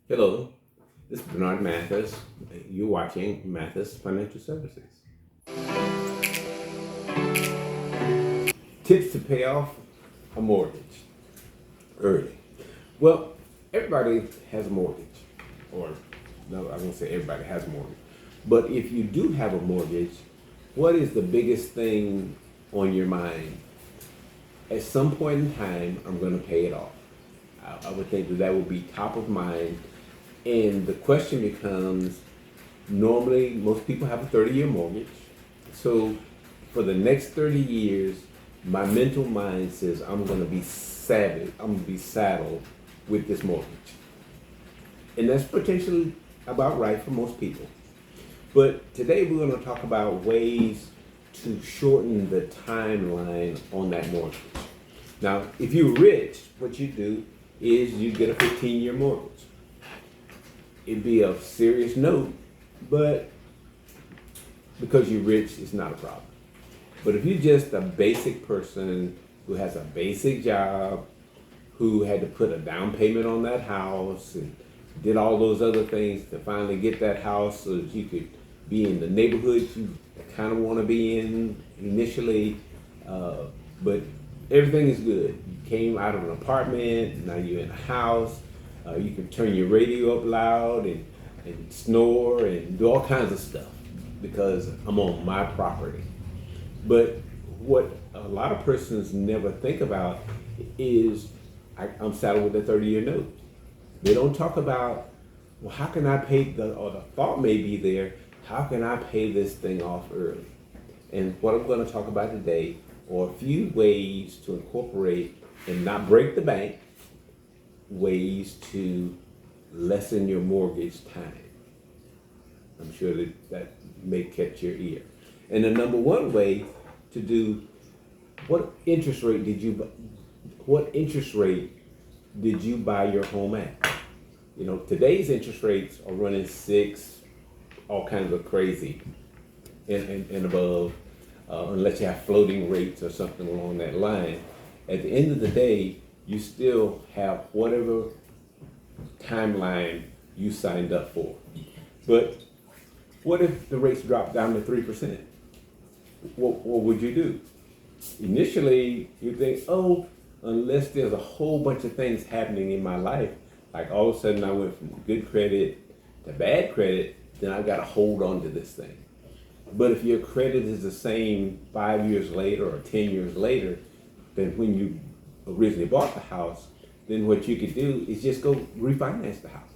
Hello, this is Bernard Mathis. You're watching Mathis Financial Services. Tips to pay off a mortgage early. Well, everybody has a mortgage, or no, I won't say everybody has a mortgage, but if you do have a mortgage, what is the biggest thing on your mind? At some point in time, I'm going to pay it off. I would think that would be top of mind. And the question becomes, normally most people have a 30-year mortgage. So for the next 30 years, my mental mind says I'm going to be saddled. I'm going to be saddled with this mortgage. And that's potentially about right for most people. But today we're going to talk about ways to shorten the timeline on that mortgage. Now, if you're rich, what you do is you get a 15-year mortgage. It'd be a serious note, but because you're rich, it's not a problem. But if you're just a basic person who has a basic job, who had to put a down payment on that house and did all those other things to finally get that house so that you could be in the neighborhood you kind of want to be in initially, but everything is good. You came out of an apartment, now you're in a house. You can turn your radio up loud and snore and do all kinds of stuff because I'm on my property. But what a lot of persons never think about is I'm saddled with a 30-year note. They don't talk about, well, how can I pay or the thought may be there, how can I pay this thing off early? And what I'm going to talk about today are a few ways to incorporate and not break the bank, ways to lessen your mortgage time. I'm sure that may catch your ear. And the number one way to do, what interest rate did you buy your home at? You know, today's interest rates are running 6, all kinds of crazy and above, unless you have floating rates or something along that line. At the end of the day, you still have whatever timeline you signed up for. But what if the rates drop down to 3%? What would you do? Initially, you think, oh, unless there's a whole bunch of things happening in my life, like all of a sudden I went from good credit to bad credit, then I've got to hold on to this thing. But if your credit is the same 5 years later or 10 years later than when you originally bought the house, then what you could do is just go refinance the house.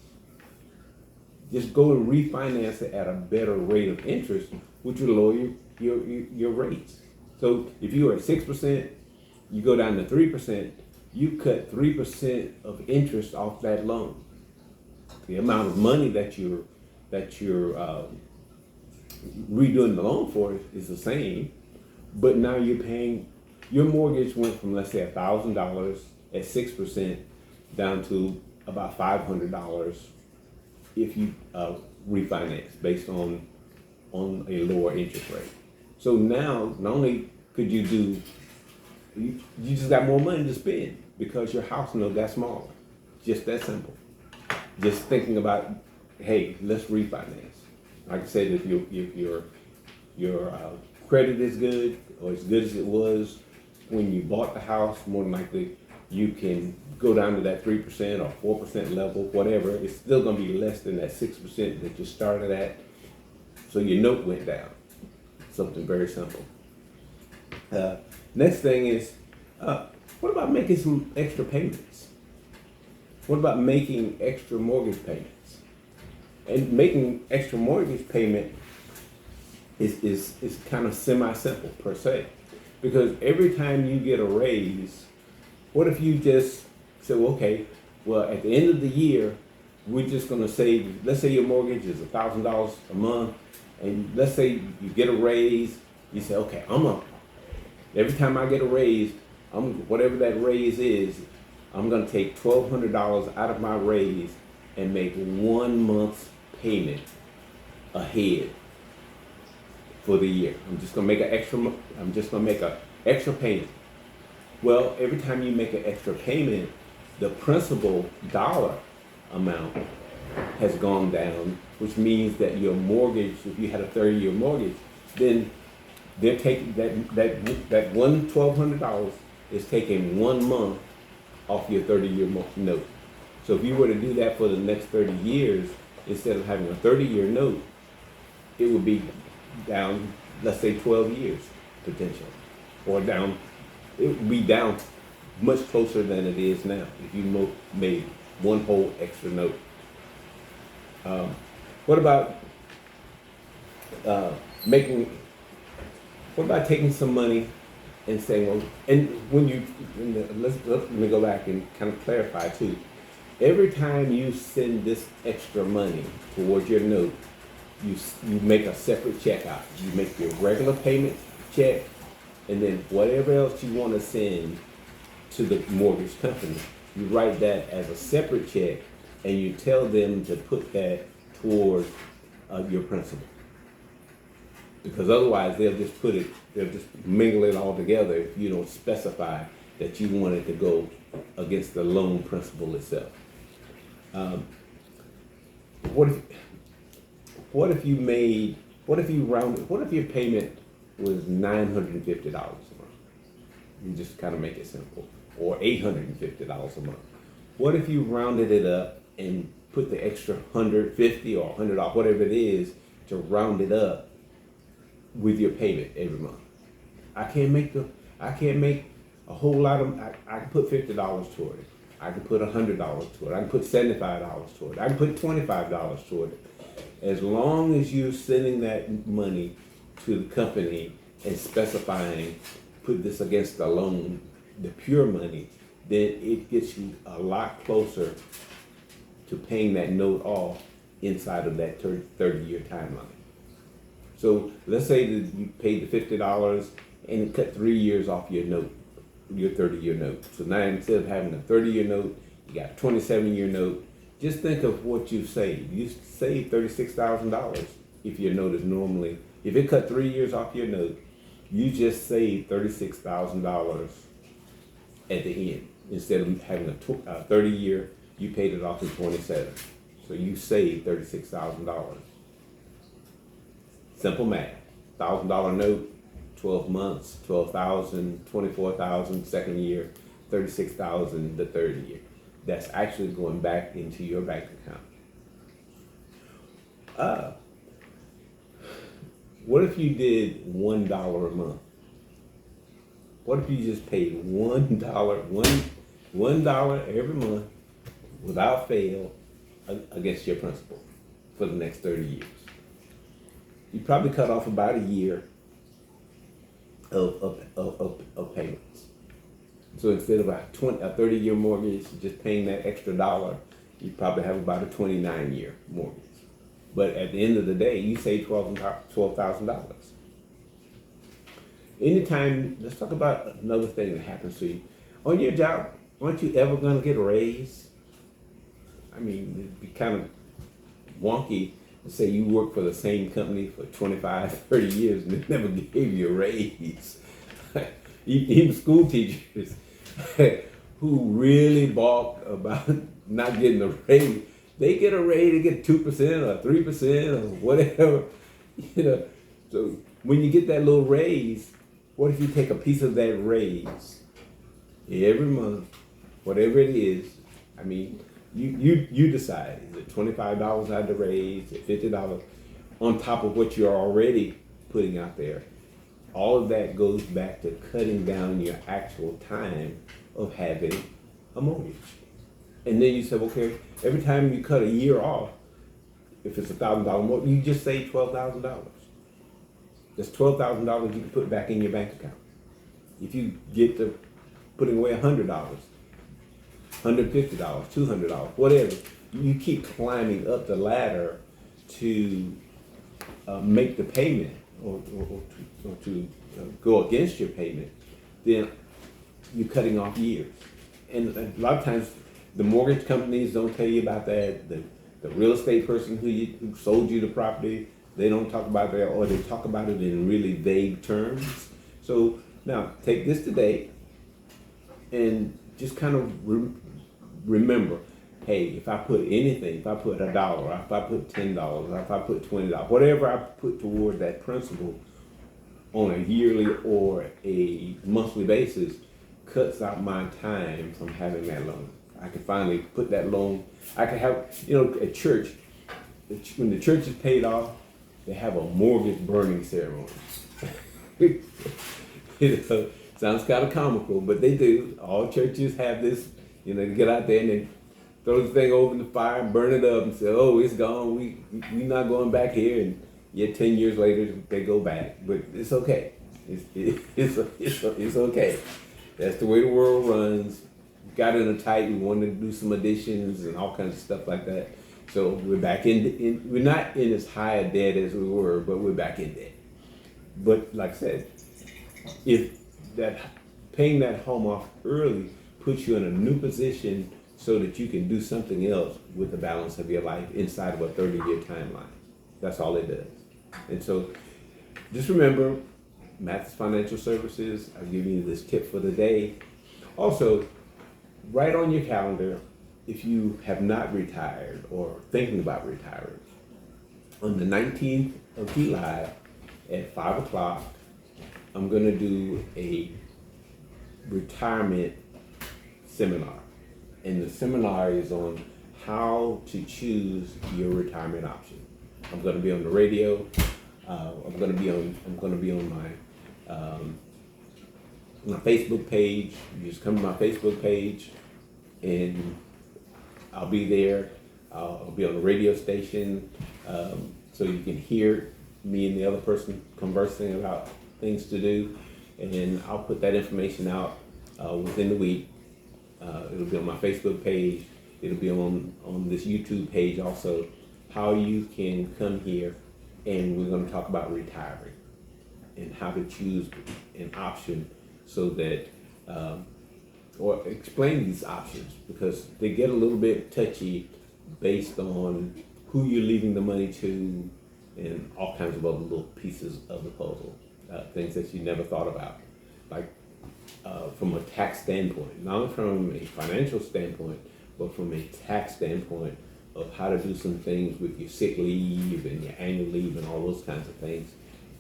Just go and refinance it at a better rate of interest, which will lower your rates. So if you were at 6%, you go down to 3%, you cut 3% of interest off that loan. The amount of money that you're redoing the loan for is the same, but now you're paying. Your mortgage went from, let's say, $1,000 at 6% down to about $500 if you refinance based on a lower interest rate. So now, not only could you just got more money to spend because your house note got smaller. Just that simple. Just thinking about, hey, let's refinance. Like I said, if your credit is good or as good as it was when you bought the house, more than likely you can go down to that 3% or 4% level, whatever. It's still going to be less than that 6% that you started at. So your note went down. Something very simple. Next thing is, what about making some extra payments? What about making extra mortgage payments? And making extra mortgage payment is kind of semi-simple per se. Because every time you get a raise, what if you just say, well, okay, well, at the end of the year, we're just going to save, let's say your mortgage is $1,000 a month, and let's say you get a raise, you say, okay, every time I get a raise, whatever that raise is, I'm going to take $1,200 out of my raise and make 1 month's payment ahead for the year. I'm just going to make an extra payment. Well, every time you make an extra payment, the principal dollar amount has gone down, which means that your mortgage, if you had a 30-year mortgage, then they're taking that $1,200 is taking 1 month off your 30-year note. So if you were to do that for the next 30 years, instead of having a 30-year note, it would be down, let's say 12 years potentially, or down, it would be down much closer than it is now if you made one whole extra note. What about making? What about taking some money and saying, well, and when you, let me go back and kind of clarify too. Every time you send this extra money towards your note, you make a separate check out. You make your regular payment check, and then whatever else you want to send to the mortgage company, you write that as a separate check, and you tell them to put that toward your principal. Because otherwise they'll just mingle it all together if you don't specify that you want it to go against the loan principal itself. What if your payment was $950 a month? You just kind of make it simple. Or $850 a month. What if you rounded it up and put the extra $150 or $100, whatever it is, to round it up with your payment every month? I can't make a whole lot of, I can put $50 toward it. I can put $100 toward it. I can put $75 toward it. I can put $25 toward it. As long as you're sending that money to the company and specifying, put this against the loan, the pure money, then it gets you a lot closer to paying that note off inside of that 30-year timeline. So let's say that you paid the $50 and it cut 3 years off your note, your 30-year note. So now instead of having a 30-year note, you got a 27-year note. Just think of what you saved. You saved $36,000 if your note is normally, if it cut 3 years off your note, you just saved $36,000 at the end. Instead of having a 30-year, you paid it off in 27. So you saved $36,000. Simple math. $1,000 note, 12 months, 12,000, 24,000 second year, 36,000 the third year. That's actually going back into your bank account. What if you did $1 a month? What if you just paid $1 every month without fail against your principal for the next 30 years? You probably cut off about a year of payments. So instead of a 30-year mortgage, just paying that extra dollar, you probably have about a 29-year mortgage. But at the end of the day, you save $12,000. Anytime, let's talk about another thing that happens to you. On your job, aren't you ever going to get a raise? I mean, it'd be kind of wonky to say you work for the same company for 25, 30 years and they never gave you a raise. Even school teachers who really balk about not getting a raise, they get a raise, they get 2% or 3% or whatever. So when you get that little raise, what if you take a piece of that raise every month, whatever it is? I mean, you decide, is it $25 out the raise, $50 on top of what you're already putting out there? All of that goes back to cutting down your actual time of having a mortgage. And then you say, okay, every time you cut a year off, if it's $1,000 more, you just save $12,000. That's $12,000 you can put back in your bank account. If you get to putting away $100, $150, $200, whatever, you keep climbing up the ladder to make the payment or to go against your payment, then you're cutting off years. And a lot of times the mortgage companies don't tell you about that. The real estate person who sold you the property, they don't talk about that, or they talk about it in really vague terms. So now take this today and just kind of remember hey, if I put anything, if I put $1, if I put $10, if I put $20, whatever I put toward that principal on a yearly or a monthly basis, cuts out my time from having that loan. I can finally put that loan. I can have, at church, when the church is paid off, they have a mortgage burning ceremony. Sounds kind of comical, but they do. All churches have this. They get out there and they throw the thing over in the fire and burn it up and say, "Oh, it's gone. We not going back here." And yet 10 years later they go back, but it's okay. It's okay. That's the way the world runs. Got in a tight. We wanted to do some additions and all kinds of stuff like that. So we're back in. We're not in as high a debt as we were, but we're back in debt. But like I said, if that paying that home off early puts you in a new position so that you can do something else with the balance of your life inside of a 30-year timeline. That's all it does. And so just remember, Mathis Financial Services, I'll give you this tip for the day. Also, write on your calendar if you have not retired or thinking about retiring. On the 19th of July at 5 o'clock, I'm going to do a retirement seminar. And the seminar is on how to choose your retirement option. I'm going to be on the radio. I'm going to be on my Facebook page. You just come to my Facebook page, and I'll be there. I'll be on the radio station, so you can hear me and the other person conversing about things to do. And I'll put that information out within the week. It'll be on my Facebook page. It'll be on this YouTube page also, how you can come here, and we're going to talk about retiring and how to choose an option so that, or explain these options, because they get a little bit touchy based on who you're leaving the money to and all kinds of other little pieces of the puzzle, things that you never thought about. Like from a tax standpoint, not only from a financial standpoint, but from a tax standpoint of how to do some things with your sick leave and your annual leave and all those kinds of things,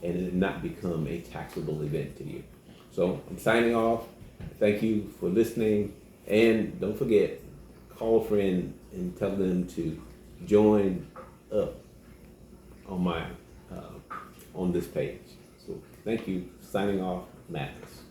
and it not become a taxable event to you. So I'm signing off. Thank you for listening, and don't forget, call a friend and tell them to join up on my on this page. So thank you. Signing off, Mathis.